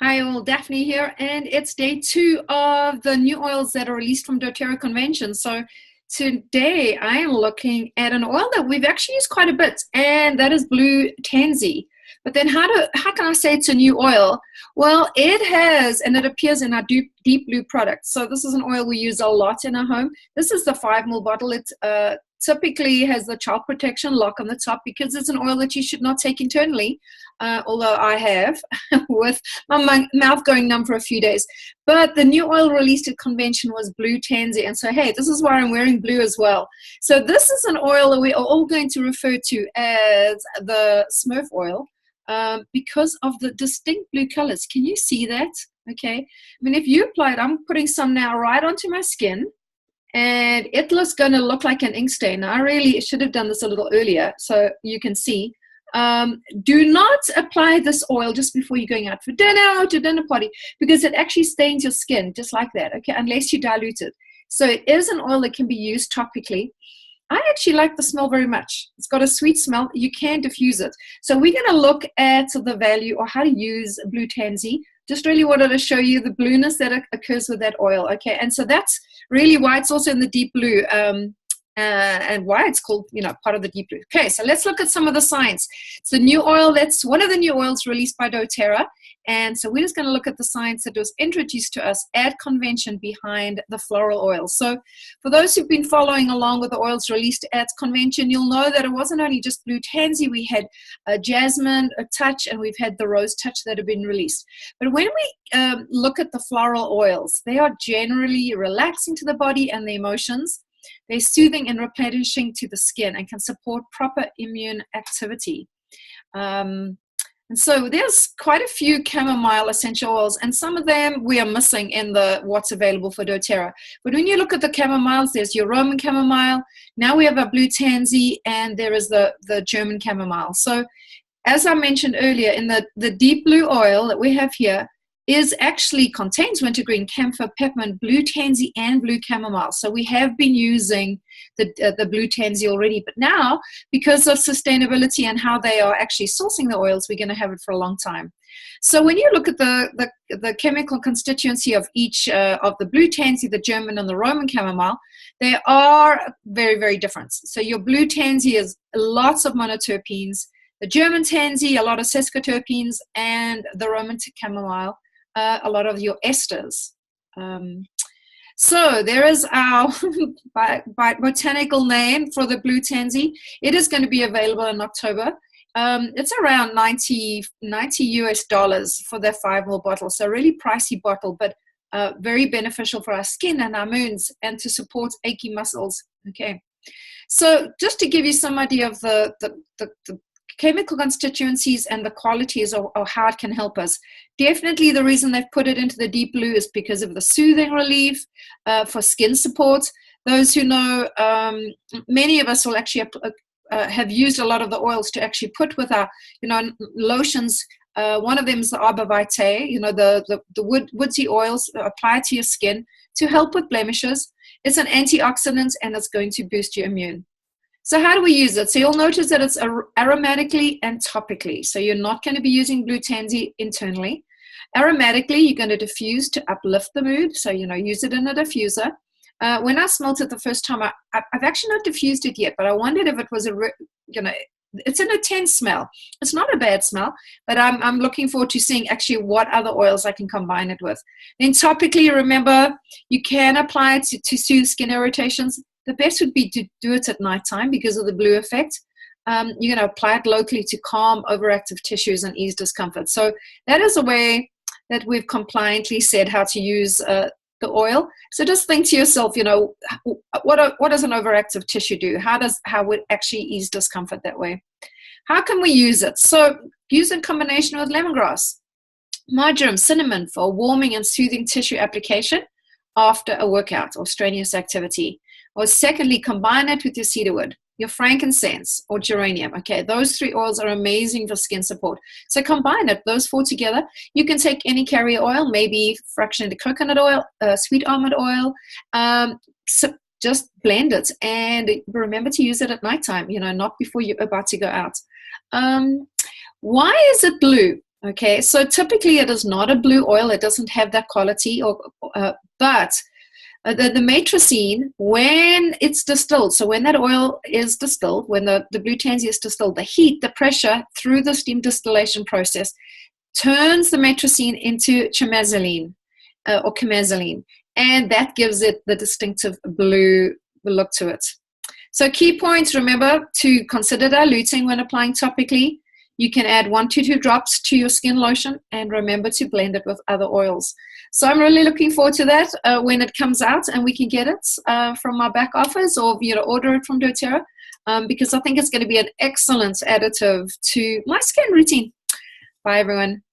Hi all, Daphne here, and it's day 2 of the new oils that are released from doTERRA Convention. So today I am looking at an oil that we've actually used quite a bit, and that is blue tansy. But then how can I say it's a new oil? Well, it has, and it appears in our deep blue products. So this is an oil we use a lot in our home. This is the 5 ml bottle. It typically has the child protection lock on the top because it's an oil that you should not take internally, although I have with my mouth going numb for a few days. But the new oil released at convention was blue tansy, and so hey, this is why I'm wearing blue as well. So this is an oil that we are all going to refer to as the Smurf oil, because of the distinct blue colors. Can you see that? Okay, I mean, if you apply it, I'm putting some now right onto my skin, and it looks going to look like an ink stain. I really should have done this a little earlier so you can see. Do not apply this oil just before you're going out for dinner or to dinner party, because it actually stains your skin just like that, okay, unless you dilute it. So it is an oil that can be used topically. I actually like the smell very much. It's got a sweet smell. You can diffuse it. So we're going to look at the value or how to use blue tansy. Just really wanted to show you the blueness that occurs with that oil, okay? And so that's really why it's also in the deep blue, and why it's called, part of the deep blue. Okay, so let's look at some of the science. It's a new oil. That's one of the new oils released by doTERRA. And so we're just going to look at the science that was introduced to us at convention behind the floral oil. So for those who've been following along with the oils released at convention, you'll know that it wasn't only just blue tansy. We had jasmine, a touch, and we've had the rose touch that have been released. But when we look at the floral oils, they are generally relaxing to the body and the emotions. They're soothing and replenishing to the skin and can support proper immune activity. And so there's quite a few chamomile essential oils, and some of them we are missing in what's available for doTERRA. But when you look at the chamomiles, there's your Roman chamomile. Now we have our blue tansy, and there is the German chamomile. So as I mentioned earlier, in the deep blue oil that we have here contains wintergreen, camphor, peppermint, blue tansy, and blue chamomile. So we have been using the blue tansy already, but now because of sustainability and how they are actually sourcing the oils, we're going to have it for a long time. So when you look at the chemical constituency of each of the blue tansy, the German, and the Roman chamomile, they are very, very different. So your blue tansy is lots of monoterpenes, the German tansy, a lot of sesquiterpenes, and the Roman chamomile, a lot of your esters. So there is our botanical name for the blue tansy. It is going to be available in October. It's around $90 US for that 5 ml bottle. So really pricey bottle, but very beneficial for our skin and our moods and to support achy muscles. Okay. So just to give you some idea of the chemical constituencies and the qualities of how it can help us. Definitely the reason they've put it into the deep blue is because of the soothing relief, for skin support. Those who know, many of us will actually have used a lot of the oils to actually put with our, lotions. One of them is the Arbor Vitae, the woodsy oils applied to your skin to help with blemishes. It's an antioxidant, and it's going to boost your immune. So how do we use it? So you'll notice that it's aromatically and topically. So you're not going to be using blue tansy internally. Aromatically, you're going to diffuse to uplift the mood. So, use it in a diffuser. When I smelled it the first time, I've actually not diffused it yet, but I wondered if it was it's an intense smell. It's not a bad smell, but I'm looking forward to seeing actually what other oils I can combine it with. Then topically, remember, you can apply it to soothe skin irritations. The best would be to do it at nighttime because of the blue effect. You're going to apply it locally to calm overactive tissues and ease discomfort. So that is a way that we've compliantly said how to use the oil. So just think to yourself, what does an overactive tissue do? How would actually ease discomfort that way? How can we use it? So use in combination with lemongrass, marjoram, cinnamon for warming and soothing tissue application after a workout or strenuous activity. Or secondly, combine it with your cedarwood, your frankincense, or geranium. Okay, those 3 oils are amazing for skin support. So combine it, those 4 together. You can take any carrier oil, maybe fractionated coconut oil, sweet almond oil. So just blend it, and remember to use it at nighttime, not before you're about to go out. Why is it blue? Okay, so typically it is not a blue oil. It doesn't have that quality, but the matricine, when it's distilled, so when that oil is distilled, when the blue tansy is distilled, the heat, the pressure through the steam distillation process turns the matricine into chamazoline or chamazoline, and that gives it the distinctive blue look to it. So key points, remember to consider diluting when applying topically. You can add 1 to 2 drops to your skin lotion, and remember to blend it with other oils. So I'm really looking forward to that when it comes out and we can get it from our back office, or order it from doTERRA, because I think it's going to be an excellent additive to my skin routine. Bye, everyone.